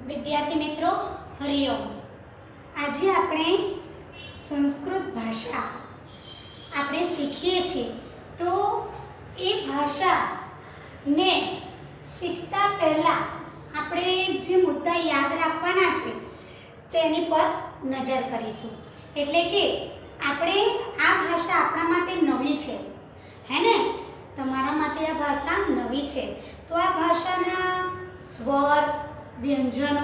વિદ્યાર્થી મિત્રો હરિઓમ. આજે આપણે સંસ્કૃત ભાષા આપણે શીખીએ છીએ. તો એ ભાષાને શીખતા પહેલાં આપણે જે મુદ્દા યાદ રાખવાના છે તેની પર નજર કરીશું. એટલે કે આપણે આ ભાષા આપણા માટે નવી છે, હે ને? તમારા માટે આ ભાષા નવી છે. તો આ ભાષાના સ્વર વ્યંજનો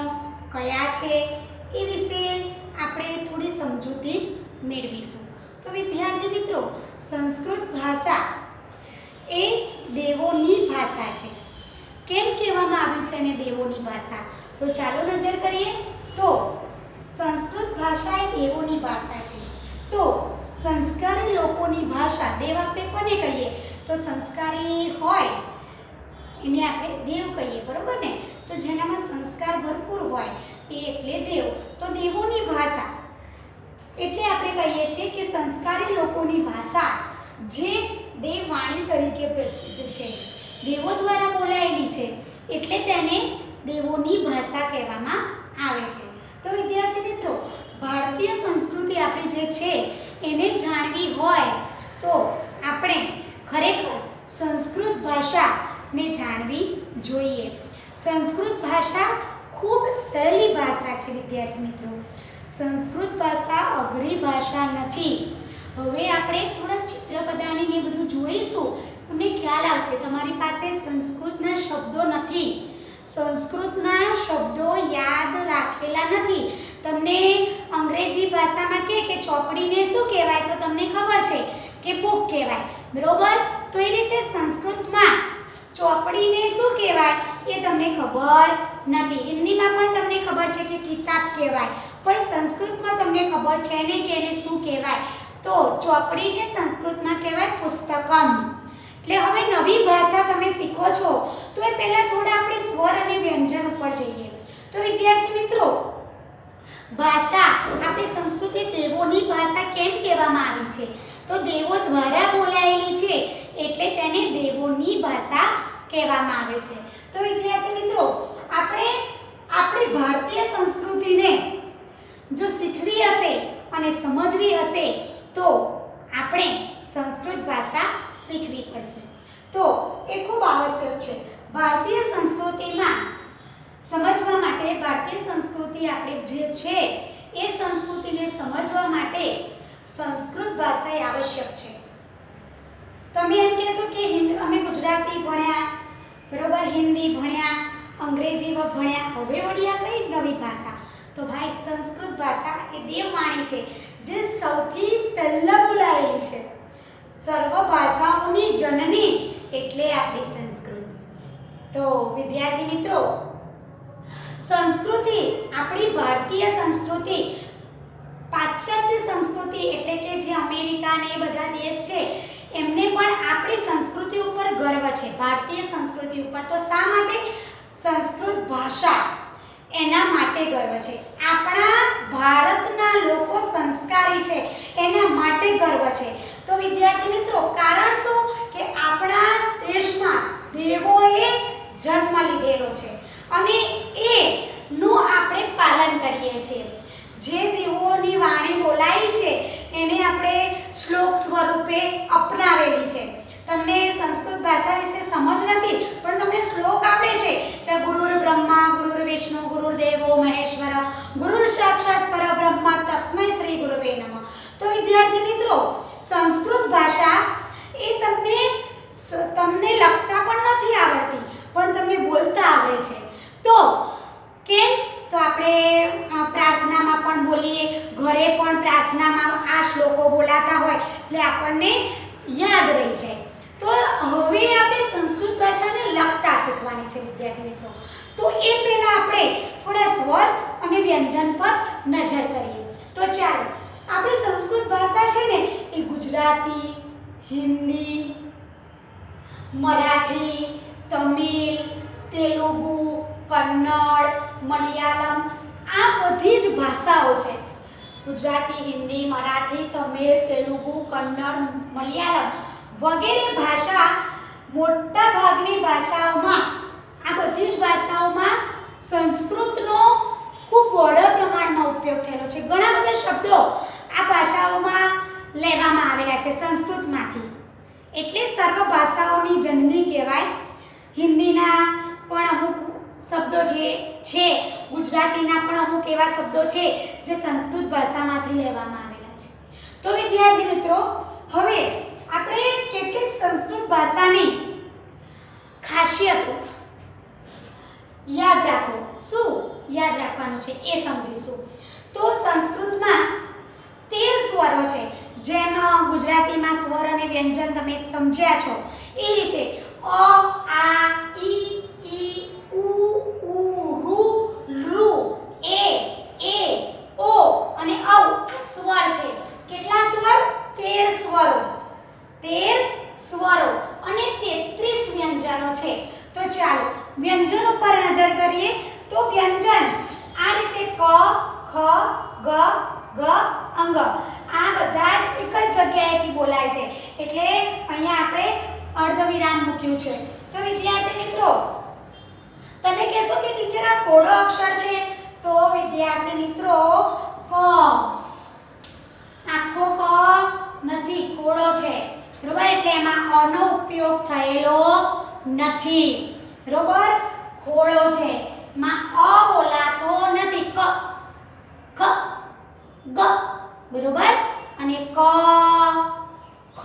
કયા છે એ વિશે આપણે થોડી સમજૂતી મેળવીશું. તો વિદ્યાર્થી મિત્રો, સંસ્કૃત ભાષા એ દેવોની ભાષા છે. કેમ કહેવામાં આવ્યું છે એને દેવોની ભાષા? તો ચાલો નજર કરીએ. તો સંસ્કૃત ભાષા એ દેવોની ભાષા છે. તો સંસ્કારી લોકોની ભાષા, દેવ આપણે કોને કહીએ? તો સંસ્કારી હોય એને આપણે દેવ કહીએ, બરોબર ને? તો જેનામાં સંસ્કાર ભરપૂર હોય એ એટલે દેવ. તો દેવોની ભાષા એટલે આપણે કહીએ છીએ કે સંસ્કારી લોકોની ભાષા જે દેવવાણી તરીકે પ્રસિદ્ધ છે, દેવો દ્વારા બોલાયેલી છે, એટલે તેને દેવોની ભાષા કહેવામાં આવે છે. તો વિદ્યાર્થી મિત્રો, ભારતીય સંસ્કૃતિ આપણી જે છે એને જાણવી હોય તો આપણે ખરેખર સંસ્કૃત ભાષાને જાણવી જોઈએ. સંસ્કૃત ભાષા ખૂબ સહેલી ભાષા છે વિદ્યાર્થી મિત્રો. સંસ્કૃત ભાષા અઘરી ભાષા નથી. હવે આપણે થોડા ચિત્રપદાની ને બધું જોઈશું, તમને ખ્યાલ આવશે. તમારી પાસે સંસ્કૃતના શબ્દો નથી, સંસ્કૃતના શબ્દો યાદ રાખેલા નથી. તમને અંગ્રેજી ભાષામાં કે ચોપડીને શું કહેવાય તો તમને ખબર છે કે બુક કહેવાય, બરોબર? તો એ રીતે સંસ્કૃતમાં ચોપડીને શું કહેવાય એ તમને ખબર નથી. હિન્દીમાં પણ તમને ખબર છે કે કિતાબ કહેવાય, પણ સંસ્કૃતમાં તમને ખબર છે ને કે એને શું કહેવાય? તો ચોપડીને સંસ્કૃતમાં કહેવાય પુસ્તકમ. એટલે હવે નવી ભાષા તમે શીખો છો તો એ પહેલા થોડા આપણે સ્વર અને વ્યંજન ઉપર જઈએ. તો વિદ્યાર્થી મિત્રો, ભાષા આપણી સંસ્કૃતિ દેવોની ભાષા કેમ કહેવામાં આવી છે? તો દેવો દ્વારા બોલાયેલી છે એટલે તેને દેવોની ભાષા કહેવામાં આવે છે. તો વિદ્યાર્થી મિત્રો, આપણે આપણી ભારતીય સંસ્કૃતિને જો શીખવી હશે અને સમજવી હશે તો આપણે સંસ્કૃત ભાષા શીખવી પડશે. તો એ ખૂબ આવશ્યક છે. ભારતીય સંસ્કૃતિમાં સમજવા માટે, ભારતીય સંસ્કૃતિ આપણે જે છે એ સંસ્કૃતિને સમજવા માટે સંસ્કૃત ભાષા એ આવશ્યક છે. તમે એમ કહેશો કે અમે ગુજરાતી ભણ્યા, બરોબર, હિન્દી ભણ્યા, અંગ્રેજી ભણ્યા, હવે વળી આ કઈ નવી ભાષા? તો ભાઈ, સંસ્કૃત ભાષા એ દેવવાણી છે જે સૌથી પહેલા બોલાયેલી છે. સર્વ ભાષાઓની જનની એટલે આપણી સંસ્કૃત. તો વિદ્યાર્થી મિત્રો, સંસ્કૃતિ, આપણી ભારતીય સંસ્કૃતિ પાશ્ચાત્ય સંસ્કૃતિ એટલે કે જે અમેરિકા ને એ બધા દેશ છે એમને પણ આપણી સંસ્કૃતિ ઉપર ગર્વ છે, ભારતીય સંસ્કૃતિ ઉપર. તો શા માટે? સંસ્કૃત ભાષા એના માટે ગર્વ છે. આપણા ભારતના લોકો સંસ્કારી છે એના માટે ગર્વ છે. તો વિદ્યાર્થી મિત્રો, કારણ શું? કે આપણા દેશમાં દેવોએ જન્મ લીધેલો છે અને એનું આપણે પાલન કરીએ છીએ. જે દેવોની વાણી બોલાઈ છે એને આપણે શ્લોક સ્વરૂપે અપનાવેલી છે. તમને સંસ્કૃત ભાષા વિશે સમજ નથી પણ તમને શ્લોક આવડે છે કે ગુરુર બ્રહ્મા ગુરુર વિષ્ણુ ગુરુર દેવો મહેશ્વર ગુરુર સાક્ષાત પરબ્રહ્મ તસ્મૈ શ્રી ગુરુવે નમઃ. તો વિદ્યાર્થી મિત્રો, સંસ્કૃત ભાષા એ તમને લખતા પણ નથી આવડતી પણ તમને બોલતા આવડે છે. તો કેમ? તો આપણે પ્રાર્થનામાં પણ બોલીએ, ઘરે પણ પ્રાર્થનામાં આ શ્લોકો બોલાતા હોય એટલે આપણને યાદ રહી જાય. તો હવે આપણે સંસ્કૃત ભાષાને લખતા શીખવાની છે વિદ્યાર્થી મિત્રો. તો એ પહેલા આપણે થોડા સ્વર અને વ્યંજન પર નજર કરીએ. તો ચાલો, આપણી સંસ્કૃત ભાષા છે ને એ ગુજરાતી, હિન્દી, મરાઠી, તમિલ, તેલુગુ, કન્નડ, મલયાલમ, આ બધી જ ભાષાઓ છે. ગુજરાતી, હિન્દી, મરાઠી, તમિલ, તેલુગુ, કન્નડ, મલયાલમ વગેરે ભાષા મોટા ભાગની ભાષાઓમાં, આ બધી જ ભાષાઓમાં સંસ્કૃતનો ખૂબ બહોળા પ્રમાણમાં ઉપયોગ થયેલો છે. ઘણા બધા શબ્દો આ ભાષાઓમાં લેવામાં આવેલા છે સંસ્કૃતમાંથી. એટલે સર્વ ભાષાઓની જનની કહેવાય. હિન્દીના પણ અમુક શબ્દો જે છે, ગુજરાતીના પણ અમુક એવા શબ્દો છે જે સંસ્કૃત ભાષામાંથી લેવામાં આવેલા છે. તો વિદ્યાર્થી મિત્રો, હવે આપણે કેટલીક સંસ્કૃત ભાષાની ખાસિયતો યાદ રાખો. શું યાદ રાખવાનું છે એ સમજીશું. તો સંસ્કૃતમાં 13 સ્વરો છે. જેમ ગુજરાતીમાં સ્વર અને વ્યંજન તમે સમજ્યા છો એ રીતે અ, આ, ઈ, ઉ, ઋ, એ, ઓ અને ઔ આ સ્વર છે. કેટલા સ્વર? 13 સ્વરો. 13 સ્વરો અને 33 વ્યંજનો છે. તો ચાલો વ્યંજન ઉપર નજર કરીએ. તો વ્યંજન આ રીતે ક, ખ, ગ, ઘ, અંગ આ બધા જ એક જ જગ્યાએથી બોલાય છે. એટલે અહીંયા આપણે અર્ધવિરામ મૂક્યું છે. તો વિદ્યાર્થી મિત્રો, તમે કહેશો કે ટીચર આ કોડો અક્ષર છે. તો વિદ્યાર્થી મિત્રો, ક આખો ક નથી, કોડો છે. બરોબર? એટલે એમાં અ નો ઉપયોગ થયેલો નથી. બરોબર? કોડો છે. માં અ બોલાતો નથી. ક, ખ, ગ. બરોબર? અને ક, ખ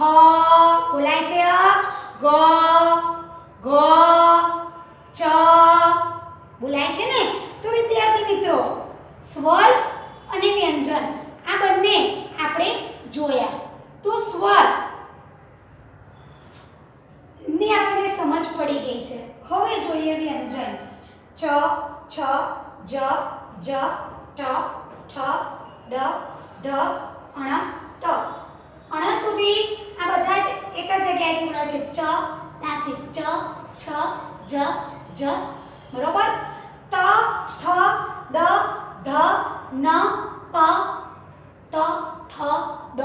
બોલાય છે. ગ, ઘ, ચ બોલાય છે ને. તો વિદ્યાર્થી મિત્રો, સ્વર અને વ્યંજન આ બંને આપણે જોયા. તો સ્વર ની આપણને સમજ પડી ગઈ છે. હવે જોઈએ વ્યંજન. ચ, છ, જ, જ, ટ, ઠ, ડ, ઢ, અણ, ત. અણ સુધી આ બધા જ એક જ જગ્યાએથી મળે છે. ચ ત્યાંથી ચ, છ, જ, જ. બરોબર? ત, થ, દ, ધ, ન, પ, ત, થ, દ,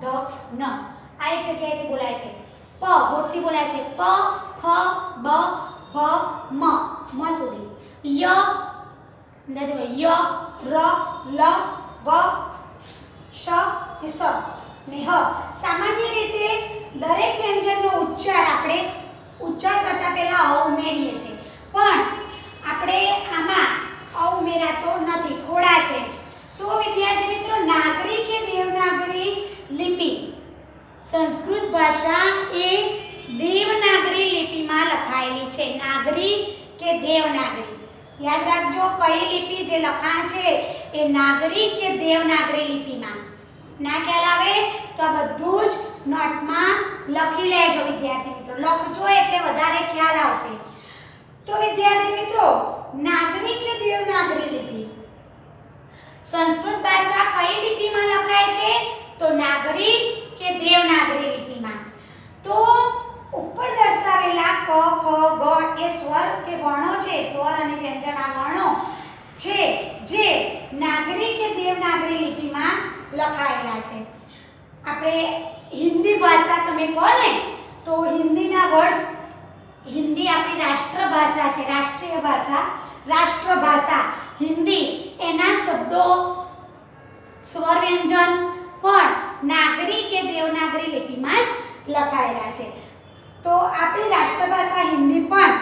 ધ, ન. આ એક જગ્યાએથી બોલાય છે. પ હોઠથી બોલાય છે. પ, ફ, બ, ભ, મ. મ સુધી. ય ય, ર, લ, વ, શ, સ ને હ. સામાન્ય રીતે દરેક વ્યંજનનો ઉચ્ચાર આપણે ઉચ્ચાર કરતા પહેલા અ ઉમેરીએ છીએ. પણ આપણે આમાં અ ઉમેરાતો નથી, ખોડા છે. તો વિદ્યાર્થી મિત્રો, નાગરી કે દેવનાગરી લિપિ. સંસ્કૃત ભાષા એ દેવનાગરી લિપિમાં લખાયેલી છે. નાગરી કે દેવનાગરી યાદ રાખજો. કઈ લિપિ જે લખાણ છે એ નાગરી કે દેવનાગરી લિપિમાં. ના ખ્યાલ આવે તો આ બધું જ નોટમાં લખી લેજો વિદ્યાર્થી મિત્રો. લખજો એટલે વધારે ખ્યાલ આવશે. તો વિદ્યાર્થી મિત્રો, નાગરી કે દેવનાગરી લિપિ. સંસ્કૃત ભાષા કઈ લિપિમાં લખાય છે? તો નાગરી કે દેવનાગરી લિપિમાં. તો ઉપર દર્શાવેલા ક, ખ, ગ એ સ્વર કે વર્ણો છે. સ્વર અને વ્યંજન આ વર્ણો છે જે નાગરી કે દેવનાગરી લિપિમાં લખાયેલા છે. આપણે હિન્દી ભાષા તમે કહો ને તો હિન્દીના વર્ડ્સ, હિન્દી આપણી રાષ્ટ્રભાષા છે, રાષ્ટ્રીય ભાષા, રાષ્ટ્રભાષા હિન્દી. એના શબ્દો સ્વર વ્યંજન પણ નાગરી કે દેવનાગરી લિપિમાં જ લખાયેલા છે. તો આપણી રાષ્ટ્રભાષા હિન્દી પણ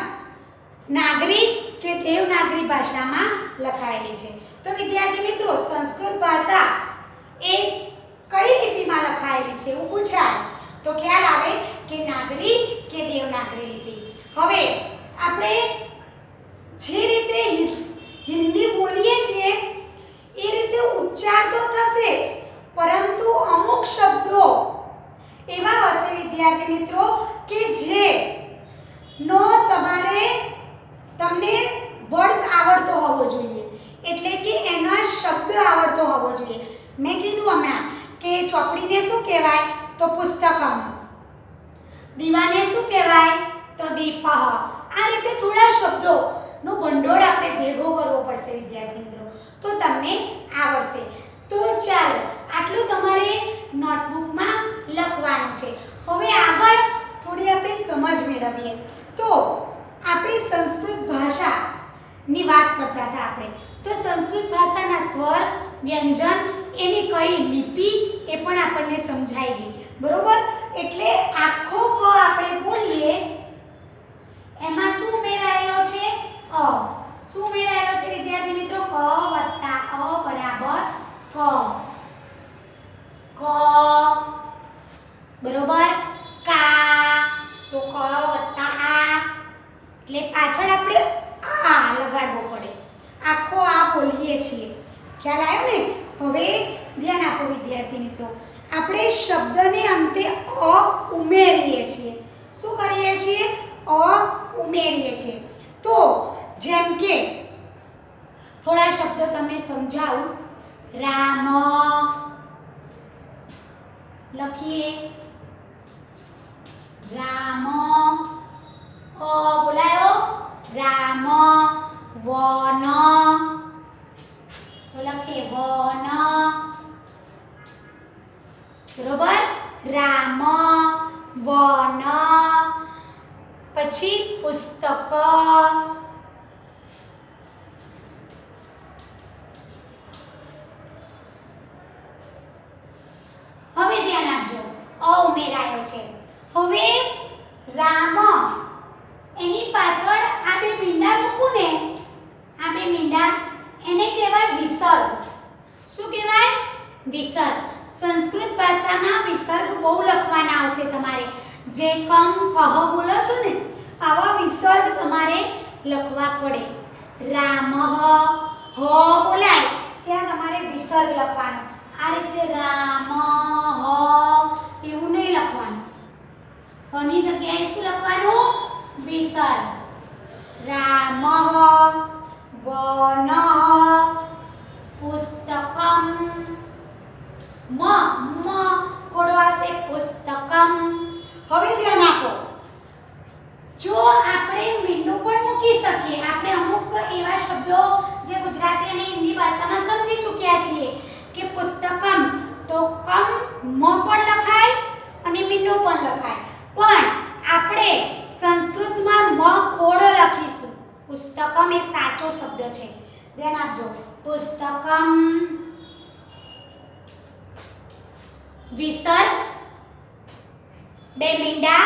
નાગરી કે દેવનાગરી ભાષામાં લખાયેલી છે. તો વિદ્યાર્થી મિત્રો, સંસ્કૃત ભાષા એ કઈ લિપિમાં લખાયેલી છે એવું પૂછાય તો ખ્યાલ આવે કે નાગરી કે દેવનાગરી લિપિ. હવે આપણે જે રીતે હિન્દી બોલીએ છીએ એ રીતે ઉચ્ચાર તો થશે જ, પરંતુ અમુક શબ્દો એવા હશે વિદ્યાર્થી મિત્રો કે જે નો તમને વર્ડ્સ આવડતો હોવો જોઈએ. એટલે કે એનો શબ્દ આવડતો હોવો જોઈએ. મેં કીધું હમણાં કે ચોપડીને શું કહેવાય? તો પુસ્તકમ. દીવાને શું કહેવાય? તો દીપઃ. આ રીતે થોડા શબ્દોનો ભંડોળ આપણે ભેગો કરવો પડશે વિદ્યાર્થી મિત્રો, તો તમને આવડશે. તો ચાલો આટલું તમારે નોટબુકમાં લખવાનું છે. હવે આગળ થોડી આપણે સમજ મેળવીએ. તો આપણી સંસ્કૃત ભાષાની એની વાત કરતા હતા આપણે. તો સંસ્કૃત ભાષાના સ્વર, વ્યંજન, એની કઈ લિપિ એ પણ આપણને સમજાઈ ગઈ. બરોબર? એટલે આખો ક આપણે બોલીએ એમાં શું ઉમેરાયેલો છે? અ. શું ઉમેરાયેલો છે વિદ્યાર્થી મિત્રો? ક વત્તા અ બરાબર ક. ક બરોબર કા. તો ક વત્તા આ એટલે પાછળ આપણે આ લગાડવો પડે. આખો આ બોલીએ છીએ. ખ્યાલ આવ્યો ને? હવે ધ્યાન આપો વિદ્યાર્થી મિત્રો. આપણે શબ્દને અંતે અ ઉમેરીએ છીએ. શું કરીએ છીએ? અ ઉમેરીએ છીએ. તો જેમ કે થોડા શબ્દો તમને સમજાવું. રામ લખીએ. રામ અ બોલાયો. રામ. વન તો લખીએ વન. બરોબર? રામ વન. પછી પુસ્તક. હવે ધ્યાન આપજો. અ ઉમેરાયો છે. હવે રામ એની પાછળ આ બે મીંડા મૂકું ને, આ બે મીંડા એને કહેવાય વિસર્ગ. શું કહેવાય? વિસર્ગ. સંસ્કૃત ભાષામાં વિસર્ગ બહુ લખવાના આવશે તમારે. જે કમ કહ બોલો છો ને આવા વિસર્ગ તમારે લખવા પડે. રામ હ બોલાય ત્યાં તમારે વિસર્ગ લખવાનો. આ રીતે રામ હ એવું નહીં લખવાનું. હની જગ્યાએ શું લખવાનું? વિસર્ગ. રામ વન પુસ્તકમ. મ કોડો આવશે પુસ્તકમ. હવે ધ્યાન આપો. જો આપણે મીંડું પણ મૂકી શકીએ. આપણે અમુક એવા શબ્દો જે ગુજરાતી અને હિન્દી ભાષામાં સમજી ચૂક્યા છીએ કે પુસ્તકમ તો કમ મ પણ લખાય અને મીંડું પણ લખાય. પણ આપણે સંસ્કૃતમાં મ ખોડો લખીશું. પુસ્તકમ એ સાચો શબ્દ છે. ધ્યાન આપજો. પુસ્તકમ. વિસર્ગ બે મીંડા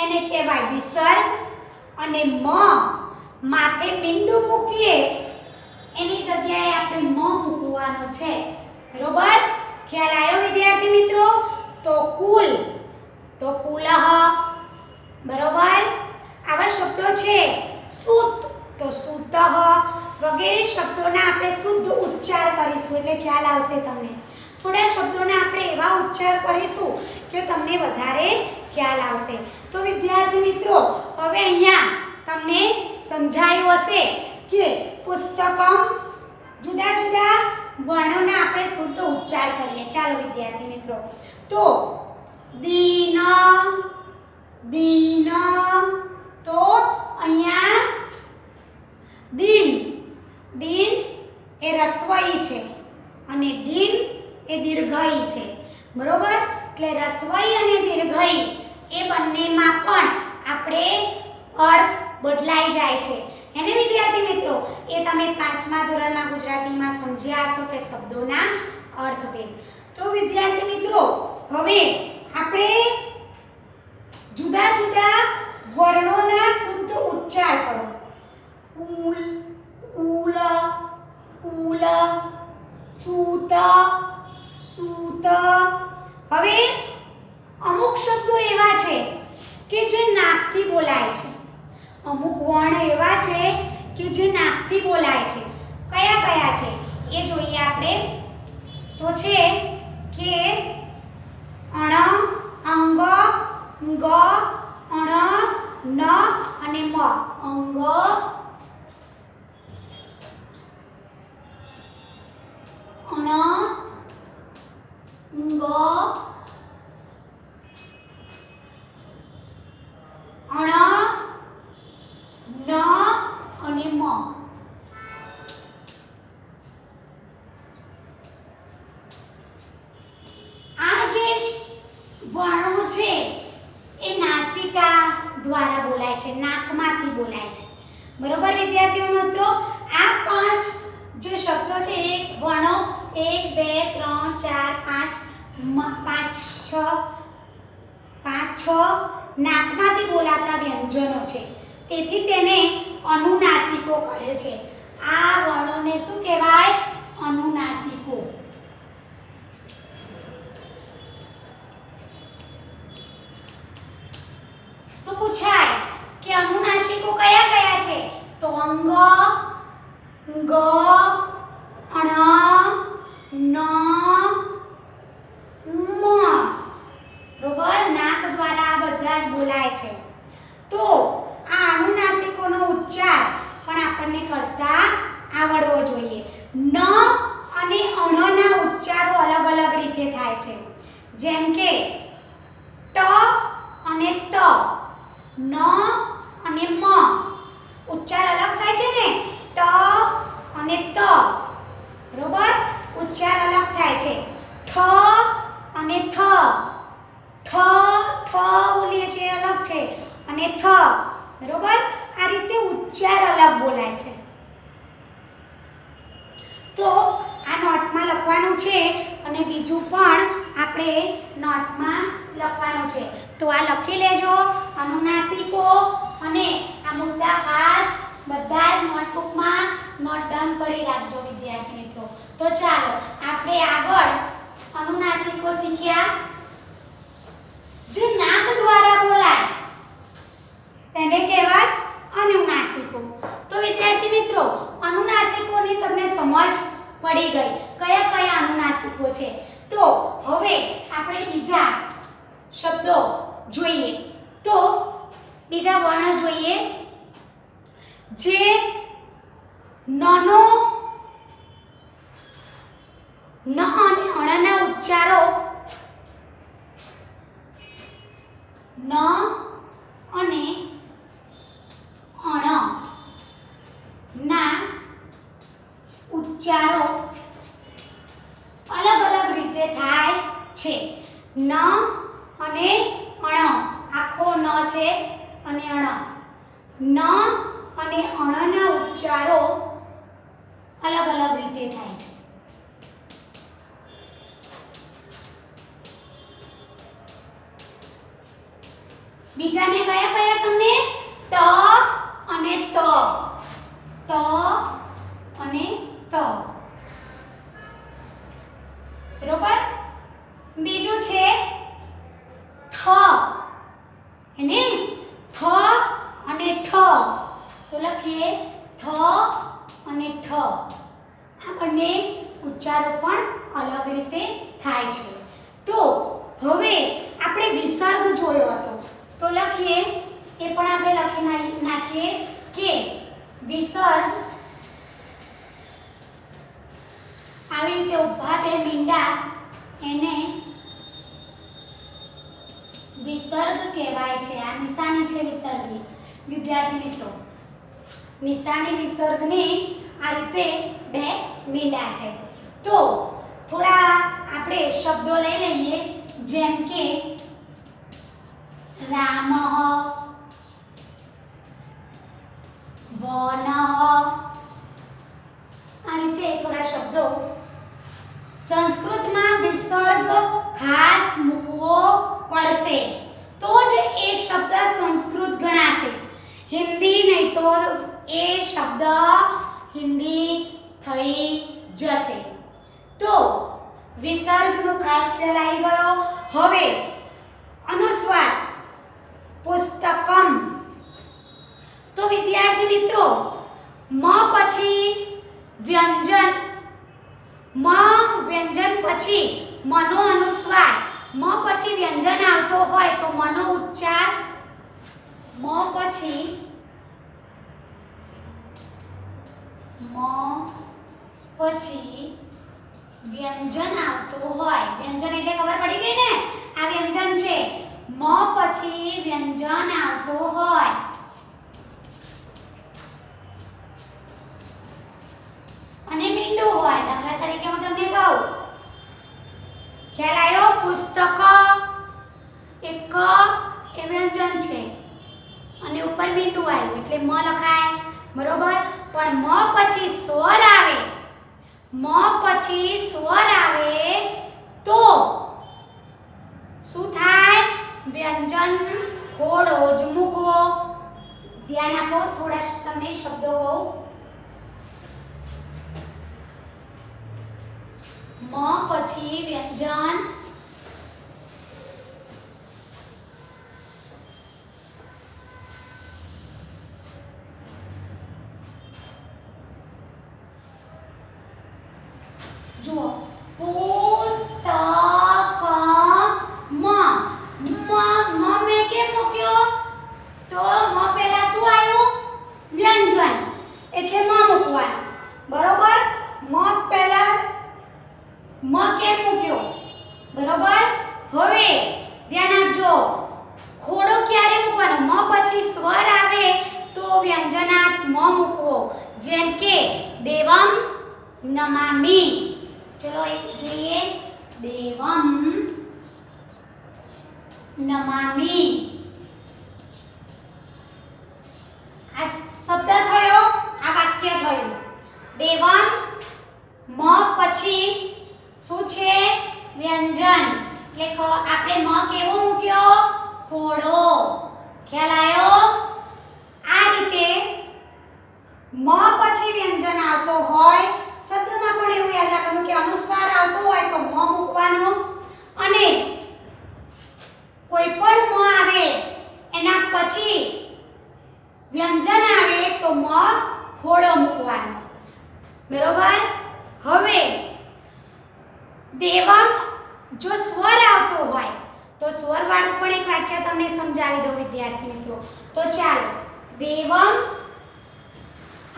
એને કહેવાય વિસર્ગ. અને મ માથે મીંડું મૂકીએ એની જગ્યાએ આપણે મ મૂકવાનો છે. બરોબર? ખ્યાલ આવ્યો વિદ્યાર્થી મિત્રો? તો કુલ તો કુલહ. બરોબર? આવા શબ્દો છે. સૂત તો સૂતઃ વગેરે શબ્દોના આપણે શુદ્ધ ઉચ્ચાર કરીશું એટલે ખ્યાલ આવશે તમને. થોડા શબ્દોના આપણે એવા ઉચ્ચાર કરીશું કે તમને વધારે ખ્યાલ આવશે. તો વિદ્યાર્થી મિત્રો હવે અહીંયા તમને સમજાયું હશે કે પુસ્તકમ જુદા જુદા વર્ણોના આપણે શુદ્ધ ઉચ્ચાર કરીએ. ચાલો વિદ્યાર્થી મિત્રો. તો દીન દીન તો અહીંયા દીન દીન એ રસ્વઈ છે અને દીન એ દીર્ઘઈ છે. બરોબર? એટલે રસ્વઈ અને દીર્ઘઈ એ બંનેમાં પણ આપણે અર્થ બદલાઈ જાય છે. એને વિદ્યાર્થી મિત્રો એ તમે 5મા ધોરણમાં ગુજરાતીમાં સમજ્યા હશો કે શબ્દોના અર્થભેદ. તો વિદ્યાર્થી મિત્રો હવે આપણે જુદા જુદા વર્ણોના શુદ્ધ ઉચ્ચાર કરો. ઉલ ઉલ ઉલ સૂત સૂત. હવે અમુક શબ્દો એવા છે કે જે નાકથી બોલાય છે. અમુક વર્ણ એવા છે કે જે નાકથી બોલાય છે. કયા કયા છે એ જોઈએ આપણે. તો છે કે અણ અંગ ગ અણ ન અને મ. અંગ અણ ગ અણ ન અને મ. આ જે વર્ણો છે એ નાસિકા દ્વારા બોલાય છે, નાકમાંથી બોલાય છે. બરોબર વિદ્યાર્થીઓ મિત્રો? આ પાંચ જે શબ્દો છે એ વર્ણો 1 2 3 4 5 5 6 નાકમાંથી બોલાતા વ્યંજનો છે, તેથી તેને અનુનાસિકો કહે છે. આ વર્ણોને શું કહેવાય? અનુનાસિકો. તો પૂછાય કે અનુનાસિકો કયા કયા છે? તો અંગ, ગ, અણ, ન, મ. બરોબર, નાક દ્વારા બધા જ બોલાય છે. તો આ અનુનાસિકોનો ઉચ્ચાર પણ આપણને કરતા આવડવો જોઈએ. ન અને અણના ઉચ્ચારો અલગ અલગ રીતે થાય છે. જેમ કે ટ અને ત, ન અને મ ઉચ્ચાર અલગ થાય છે ને. ટ અને ત, બરોબર, ઉચ્ચાર અલગ થાય છે. ઠ અને થ, ઠ બોલીએ છીએ અલગ છે, અને થ, બરોબર, આ રીતે ઉચ્ચાર અલગ બોલાય છે. તો આ નોટમાં લખવાનું છે અને બીજું પણ આપણે નોટમાં લખવાનું છે. તો આ લખી લેજો, અનુનાસિકો, અને આ મુદ્દા ખાસ બધા જ નોટબુકમાં નોટ ડાઉન કરી રાખજો વિદ્યાર્થી મિત્રો. તો ચાલો આપણે આગળ અનુનાસિકો શીખ્યા. જે નાક દ્વારા બોલાય તેને કહેવાય અનુનાસિકો. તો વિદ્યાર્થી મિત્રો, અનુનાસિકોની તમને સમજ પડી ગઈ કયા કયા અનુનાસિકો છે. તો હવે આપણે બીજા શબ્દો જોઈએ. તો બીજા વર્ણ જોઈએ. જે નનો, ન અને અણના ઉચ્ચારો ન અને અણ ના ઉચ્ચારો અલગ અલગ રીતે થાય છે. ન અને અણ, આખો ન છે અને અણ, ન અને અણના ઉચ્ચારો અલગ અલગ રીતે થાય છે. બીજા મેં કયા કયા તમને? ટ અને ત, ટ અને ત, બરોબર. બીજું છે થ, એને થ અને ઠ. તો લખીએ થ અને ઠ. આ બંને ઉચ્ચારો પણ અલગ રીતે થાય છે. તો હવે આપણે વિસર્ગ જોયો હતો, તો લખીએ, એ પણ આપણે લખી નાખીએ કે વિસર્ગ આવી રીતે ઊભા બે મીંડા, એને વિસર્ગ કહેવાય છે. આ નિશાની છે વિસર્ગની વિદ્યાર્થી મિત્રો. નિશાની વિસર્ગની આ રીતે બે મીંડા છે. તો થોડા આપણે શબ્દો લઈ લઈએ. જેમ કે રામઃ, વનઃ, આ રીતે થોડા શબ્દો. સંસ્કૃતમાં વિસર્ગ ખાસ મૂકવો પડશે તો જ એ શબ્દ સંસ્કૃત ગણાશે. હિન્દી નહીં તો એ શબ્દ હિન્દી થઈ જશે. તો વિસર્ગનો ખાસ ખ્યાલ આવી ગયો. હવે અનુસ્વાર પુસ્તકમ. તો વિદ્યાર્થી મિત્રો, મ પછી વ્યંજન, મ વ્યંજન પછી મનો અનુસ્વાર, મ પછી વ્યંજન આવતો હોય તો મનો ઉચ્ચાર, મ પછી વ્યંજન આવતો હોય, વ્યંજન એટલે ખબર પડી ગઈ ને, આ વ્યંજન છે. મ પછી વ્યંજન આવતો હોય અને મીંડું હોય. દાખલા તરીકે હું તમને કહું, ખ્યાલ આવ્યો? પુસ્તક, એક એ વ્યંજન છે અને ઉપર મીંડું આવ્યું એટલે મ લખાય, બરોબર. પણ મ પછી સ્વર આવે, મ પછી સ્વર આવે તો શું થાય? વ્યંજન ખોડો જ મૂકવો. ધ્યાન આપો, થોડા તમને શબ્દો કહું. મ પછી વ્યંજન જુઓ, પુસ્તક મ મેં કેમ મૂક્યો? તો મ પહેલા શું આવ્યું? વ્યંજન, એટલે મ મૂકવાનું. બરોબર? મ પહેલા મ કેમ મૂક્યો? બરોબર? હવે ધ્યાન આપજો, ખોડો ક્યારે મૂકવાનો? મ પછી સ્વર આવે તો વ્યંજનાર્થ મ મૂકવો. જેમ કે દેવમ નમામિ. ચલો એક જોઈએ. દેવમ નમામિ. આ શબ્દ થયો, આ વાક્ય થયું. દેવમ મ પછી શું છે? વ્યંજન. એટલે આપણે મ કેવો મૂક્યો? ખોડો. ખ્યાલ આવ્યો? આ રીતે મ પછી વ્યંજન આવતો હોય, શબ્દમાં પણ એવું યાદ રાખવાનું કે અનુસ્વાર આવતો હોય તો મ મૂકવાનો, અને કોઈ પણ મ આવે એના પછી વ્યંજન આવે તો મ ખોડો મૂકવાનો. બરોબર? હવે દેવમ જો સ્વર આવતો હોય તો સ્વર વાળું પણ એક વાક્ય તમને સમજાવી દઉં વિદ્યાર્થી મિત્રો. તો ચાલો, દેવમ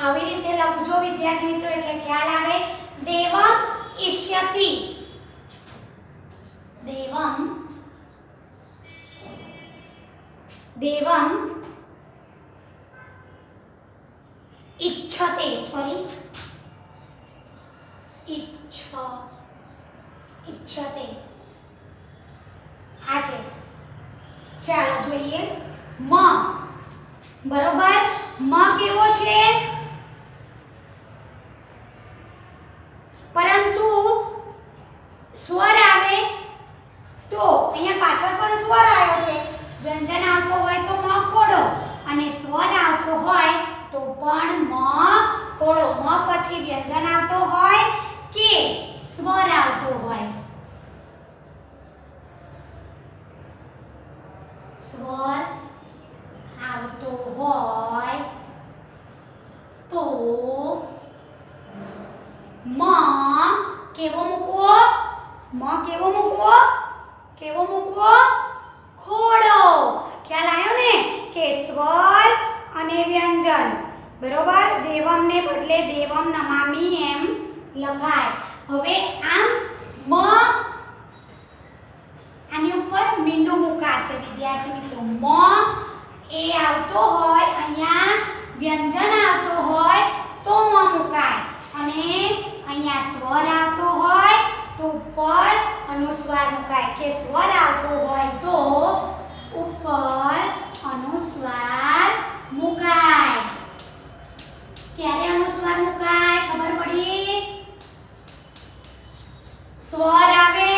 આવી રીતે લખજો વિદ્યાર્થી મિત્રો, એટલે ખ્યાલ આવે. દેવમ ઈષ્યતિ. દેવમ દેવમ ઈચ્છતે. સોરી, ઈચ્છતે આ છે. ચાલો જોઈએ મ. બરોબર? મ કેવો છે? પરંતુ સ્વર આવે તો અહીંયા પાછળ પણ સ્વર આવ્યો છે. વ્યંજન આવતો હોય તો મ ખોડો, અને સ્વર આવતો હોય તો પણ મ ખોડો. મ પછી વ્યંજન આવતો હોય કે સ્વર આવતો હોય, સ્વર આવતો હોય તો મ કેવો મૂકવો? મ કેવો મૂકવો? કેવો મૂકવો? ખોડો. ખ્યાલ આવ્યો ને કે સ્વર અને વ્યંજન. બરોબર? દેવમ ને બદલે દેવમ નમામિ એમ લખાય. હવે આમ મ આની ઉપર મીંડું મુકાશે વિદ્યાર્થી મિત્રો. મ એ આવતો હોય, અહીંયા વ્યંજન આવતો હોય તો મ મુકાય, અને અહીંયા સ્વર આવતો હોય તો ઉપર અનુસ્વાર મુકાય. કે સ્વર આવતો હોય તો ઉપર અનુસ્વાર મુકાય. ક્યારે અનુસ્વાર મુકાય? ખબર પડી? સ્વર આવે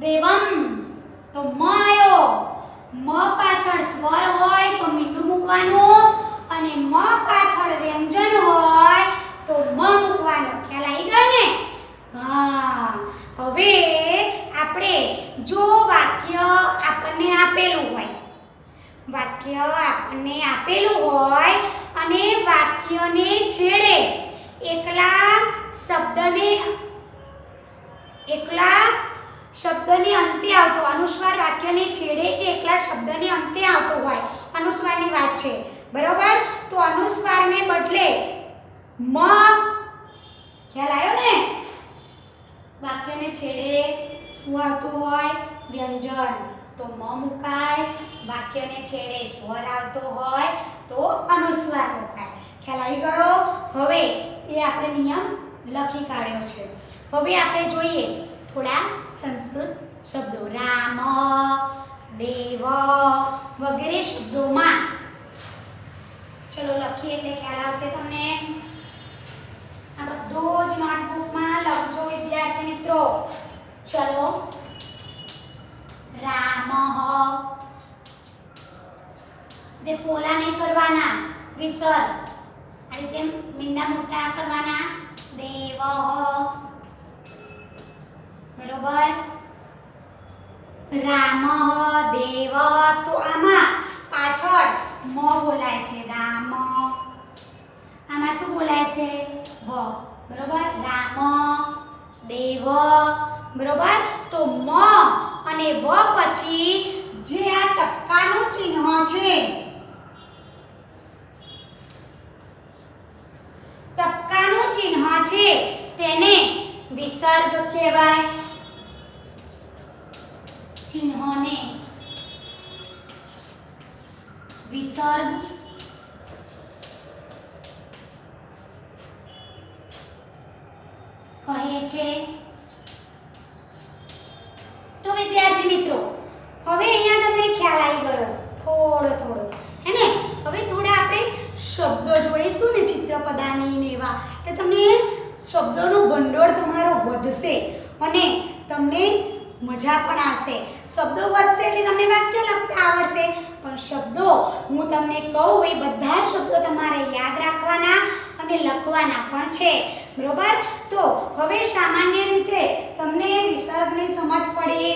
દેવમ તો મ આવ્યો, મ પાછળ સ્વર હોય તો મીંડું મૂકવાનું, અને મ પાછળ વ્યંજન હોય તો મ મૂકવાનું. ખ્યાલ આવી ગયો ને? હા. હવે આપણે જો વાક્ય આપણને આપેલું હોય, વાક્ય આપણને આપેલું હોય અને વાક્યને છેડે એકલા શબ્દને અંતે આવતો અનુસ્વાર, વાક્યને છેડે કે એકલા શબ્દને અંતે આવતો હોય, અનુસ્વારની વાત છે. બરોબર? તો અનુસ્વારને બદલે મ. ખ્યાલ આવ્યો ને? વાક્યને છેડે શું આવતું હોય? વ્યંજન, તો મ મુકાય. વાક્યને છેડે સ્વર આવતો હોય તો અનુસ્વાર મુકાય. ખ્યાલ આવી ગયો? હવે એ આપણે નિયમ લખી કાઢ્યો છે. હવે આપણે જોઈએ થોડા સંસ્કૃત શબ્દો. રામ, દેવ વગેરે શબ્દોમાં ચલો લખીએ એટલે ખ્યાલ આવશે તમને. આ બધું જ નોટબુકમાં લખજો વિદ્યાર્થી મિત્રો. ચલો રામઃ, તે પોલા નહીં કરવાના, વિસર્ગ. આ રીતે મીંડા મોટા કરવાના. દેવઃ, બરોબર. રામઃ દેવ, તો આમાં પાછળ મ બોલાય છે. રામ, આમાં શું બોલાય છે? વ, બરોબર. રામ દેવ, બરોબર. તો મ અને વ પછી જે આ ટપકાનું ચિહ્ન છે, ટપકાનું ચિહ્ન છે તેને વિસર્ગ કહેવાય. ચિહ્નને વિસર્ગ કહે છે. તો વિદ્યાર્થી મિત્રો, હવે અહીંયા તમને ખ્યાલ આવી ગયો થોડો થોડો, હે ને? હવે થોડા આપણે શબ્દો જોઈશું ને, ચિત્રપદાની ને એવા, કે તમને શબ્દોનો ભંડોળ તમારો વધશે અને તમને મજા પણ આવશે. શબ્દો વધશે એટલે તમને વાક્ય લખતા આવડશે. પણ શબ્દો હું તમને કહું એ બધા શબ્દો તમારે યાદ રાખવાના અને લખવાના પણ છે, બરોબર. તો હવે સામાન્ય રીતે તમને વિસર્ગની સમજ પડી.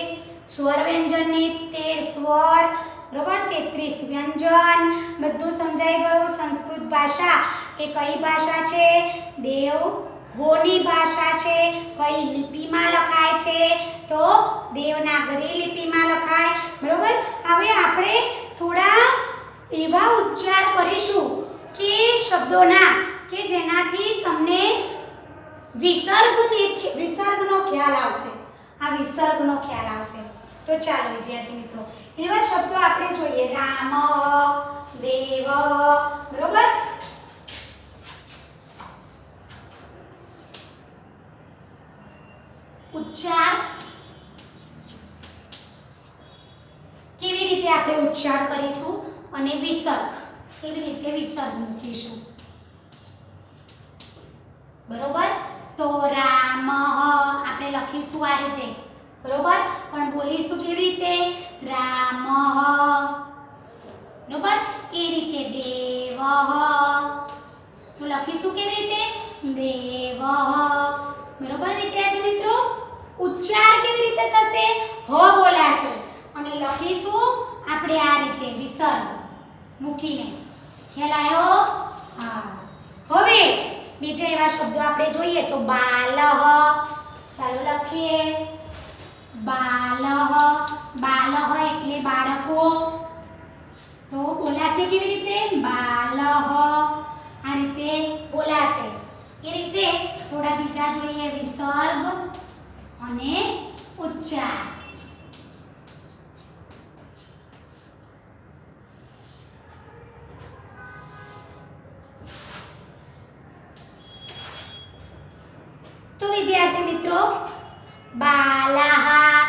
સ્વર વ્યંજનની 13 સ્વર, બરોબર, 33 વ્યંજન, બધું સમજાઈ ગયું. સંસ્કૃત ભાષા એ કઈ ભાષા છે? દેવોની ભાષા છે. કઈ લિપિમાં લખાય છે? તો દેવનાગરી લિપિમાં લખાય, બરોબર. હવે આપણે થોડા એવા ઉચ્ચાર કરીશું કે શબ્દોના, કે જેનાથી તમને વિસર્ગનો ખ્યાલ આવશે. આ વિસર્ગનો ખ્યાલ આવશે. તો ચાલો વિદ્યાર્થી મિત્રો, એવા શબ્દો આપણે જોઈએ. રામ, દેવ, બરોબર. ઉચ્ચાર કેવી રીતે આપણે ઉચ્ચાર કરીશું અને વિસર્ગ કેવી રીતે વિસર્ગ મૂકીશું, બરોબર. તો રામ આપણે લખીશું આ રીતે, બરોબર, પણ બોલીશું કેવી રીતે? રામ, બરોબર. એ રીતે દેવ, તો લખીશું કેવી રીતે? દેવ, બરોબર. વિદ્યાર્થી મિત્રો, ઉચ્ચાર કેવી રીતે થશે? હ બોલાશે અને લખીશું આપણે આ રીતે વિસર્ગ મૂકીને. ખ્યાલ આવ્યો? હા. હવે બીજા એવા શબ્દો આપણે જોઈએ તો બાલહ. ચાલો લખીએ. બાલહ, બાલહ એટલે બાળકો. તો બોલાશે કેવી રીતે? બાલહ, આ રીતે બોલાશે. એ રીતે થોડા બીજા જોઈએ, વિસર્ગ અને ઉચ્ચાર. તો વિદ્યાર્થી મિત્રો, બાલાહા,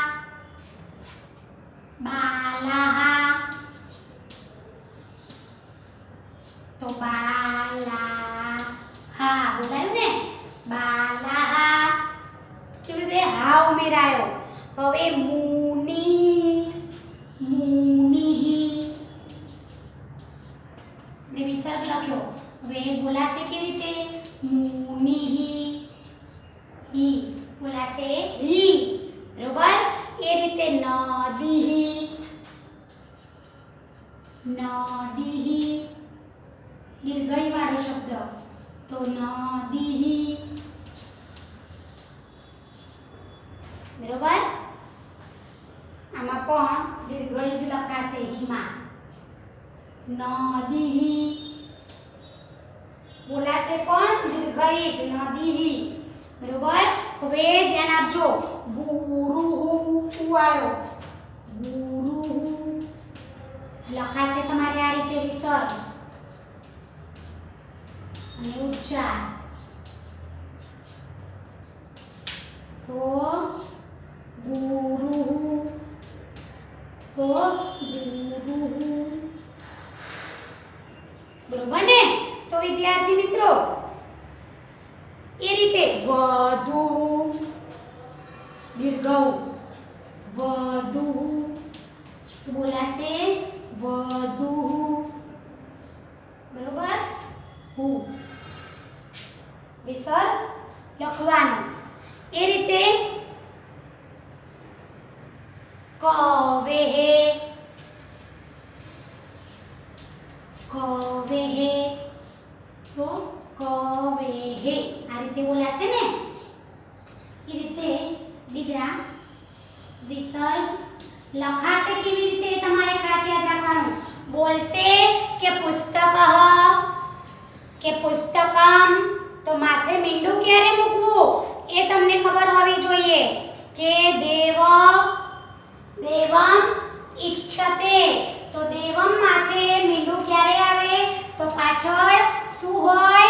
બાલાહા, તો બાલાહા બોલાયું ને? બાલાહા. કેવી રીતે? હા ઉમેરાયો. હવે મુની, મુનિ, ને વિસર્ગ લખ્યો. હવે બોલાશે કેવી રીતે? મુનિ, હી બોલાશે હી, બરોબર. એ રીતે નદી, નદી, દીર્ઘઈ વાળો શબ્દ, તો નદી, બરોબર. આમાં પણ દીર્ઘઈ જ લખાશે હીમાં. નદી બોલાશે પણ દીર્ઘઈ જ, નદી, બરોબર. હવે ધ્યાન આપજો. ગુરુ આવ્યો, ગુરુ લખાશે તમારે આ રીતે વિસર્ગ અને ઉચ્ચાર. તો ગુરુ, તો ગુરુ, બરોબર ને? વિદ્યાર્થી મિત્રો એ રીતે વધુ દીર્ઘ વધુ બોલાશે વધુ બરોબર હું વિસર્ગ લખવાનું એ રીતે કવેહે કવેહે તો કવેહે આ રીતે બોલાશે ને એ રીતે બીજા વિસર્ગ લખાશે કેવી રીતે તમારે ખાસ યાદ રાખવાનું બોલશે કે પુસ્તકમ તો માથે મીંડું ક્યારે મૂકવું એ તમને ખબર હોવી જોઈએ કે દેવમ ઈચ્છતે તો દેવમ માથે મીંડું ક્યારે આવે તો પાછળ શું હોય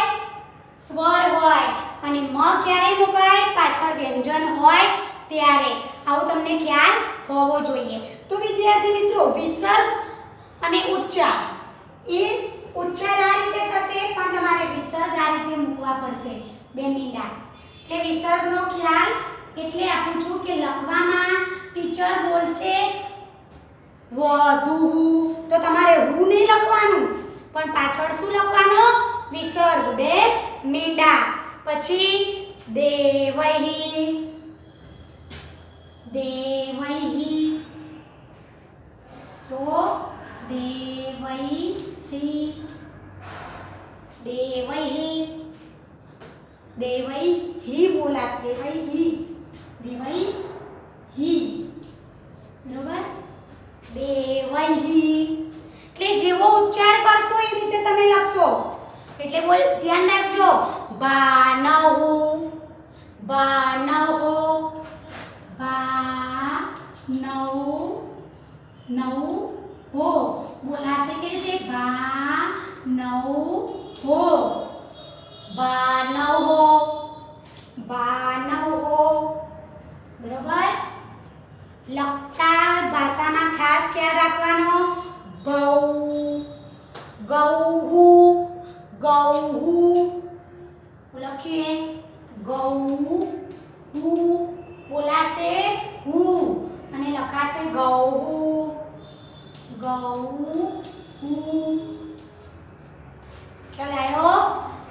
સ્વર હોય અને મ ક્યારે મુકાય પાછળ વ્યંજન હોય ત્યારે આવું તમને ખ્યાલ હોવો જોઈએ તો વિદ્યાર્થી મિત્રો વિસર્ગ અને ઉચ્ચાર એ ઉચ્ચાર આ રીતે થશે પણ તમારે વિસર્ગ આ રીતે મૂકવા પડશે બે મીંડા એટલે વિસર્ગનો ખ્યાલ એટલે આપું છું કે લખવામાં ટીચર બોલશે વધુ તો તમારે હું નહીં લખવાનું પણ પાછળ શું લખવાનું વિસર્ગ બે મીંડા પછી દેવૈ તો દેવૈ બોલાસ દેવૈ બરોબર દેવૈ એટલે જેવો ઉચ્ચાર કરશો એ રીતે તમે લખશો એટલે બોલ ધ્યાન રાખજો બાનહુ હો બોલાશે કે રીતે બાનહુ બરોબર લખતા ભાષામાં ખાસ ખ્યાલ રાખવાનો ગૌહુ લખીએ ગૌહુ બોલાશે હું અને લખાશે ગૌહુ ખ્યાલ આવ્યો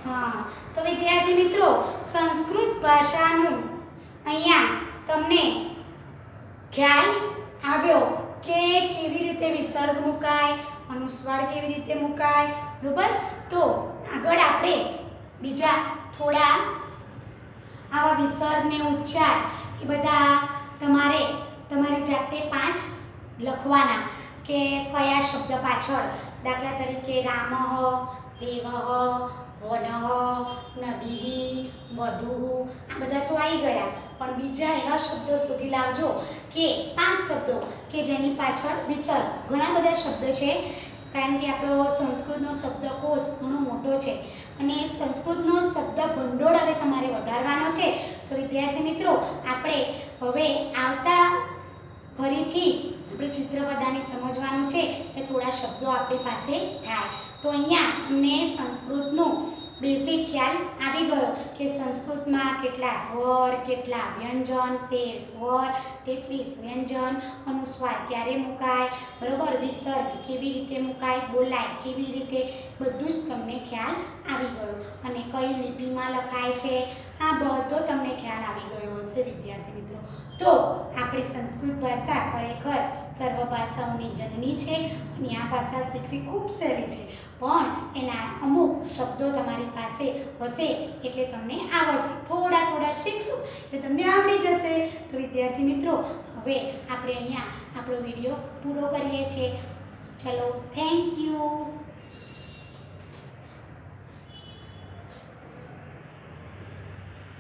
હા તો વિદ્યાર્થી મિત્રો સંસ્કૃત ભાષાનું અહીંયા તમને ખ્યાલ આવ્યો કે કેવી રીતે વિસર્ગ મુકાય અનુસ્વાર કેવી રીતે મુકાય બરોબર તો આગળ આપણે બીજા થોડા આવા વિસર્ગ ને ઉચ્ચાર એ બધા તમારે તમારી જાતે 5 લખવાના કે કયા શબ્દ પાછળ દાખલા તરીકે રામઃ દેવઃ વનઃ નદીઃ મધુઃ આ બધા તો આવી ગયા પણ બીજા એવા શબ્દો શોધી લાવજો કે 5 શબ્દો કે જેની પાછળ વિસર્ગ ઘણા બધા શબ્દ છે કારણ કે આપણો સંસ્કૃતનો શબ્દકોશ ઘણો મોટો છે અને સંસ્કૃતનો શબ્દ ભંડોળ હવે તમારે વધારવાનો છે તો વિદ્યાર્થી મિત્રો આપણે હવે આવતા ફરીથી આપણે ચિત્રપદાને સમજવાનું છે કે થોડા શબ્દો આપણી પાસે થાય તો અહીંયા તમને સંસ્કૃતનું બેઝિક ખ્યાલ આવી ગયો કે સંસ્કૃતમાં કેટલા સ્વર કેટલા વ્યંજન 13 સ્વર 33 વ્યંજન અનુસ્વાર ક્યારે મુકાય બરોબર વિસર્ગ કેવી રીતે મુકાય બોલાય કેવી રીતે બધું જ તમને ખ્યાલ આવી ગયો અને કઈ લિપિમાં લખાય છે આ બધો તમને ખ્યાલ આવી ગયો હશે વિદ્યાર્થી મિત્રો તો આપણી સંસ્કૃત ભાષા ખરેખર સર્વ ભાષાઓની જનની છે અને આ ભાષા શીખવી ખૂબ સહેલી છે પણ એના અમુક શબ્દો તમારી પાસે હશે એટલે તમને આવડશે થોડા શીખશો એટલે તમને આવડી જશે તો વિદ્યાર્થી મિત્રો હવે આપણે અહીંયા આપણો વિડીયો પૂરો કરીએ છીએ ચલો થેન્ક યુ